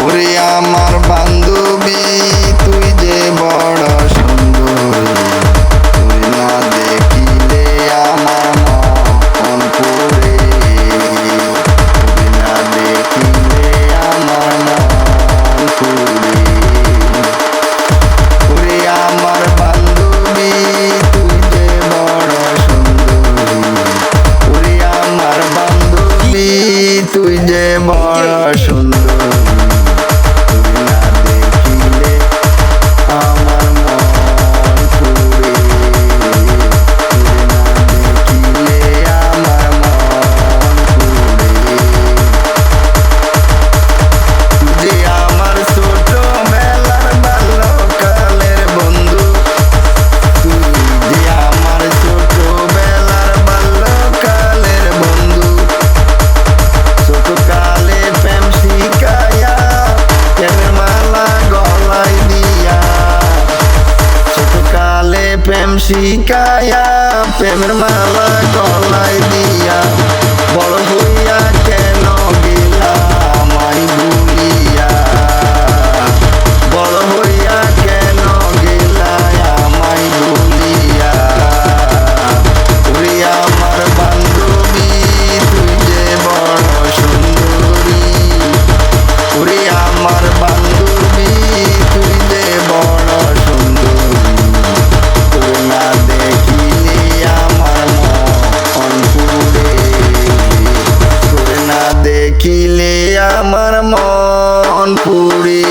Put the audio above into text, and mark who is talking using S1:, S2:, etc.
S1: ওরে আমার বান্ধবী তুই যে বড় সুন্দর, তুই না দেখিলে আমার মন পুরে, তুই না দেখিলে আমার মন পুরে। ওরে আমার বান্ধবী তুই যে বড় সুন্দর, ওরে আমার বান্ধবী তুই যে বড় সুন্দর, প্রেম শিখায়া প্রেমের মালা গলায় দিয়া, বড় হইয়া কেন গেলা আমায় ভুলিয়া, বড় হইয়া কেন গেলা আমায় ভুলিয়া। ওরে আমার বান্ধবী তুই যে বড় সুন্দরী, ওরে আমার বান্ধবী তুই যে বড় সুন্দরী, না দেখিলে আমার মন পুরে, তোরে না দেখিলে আমার মন পুরে।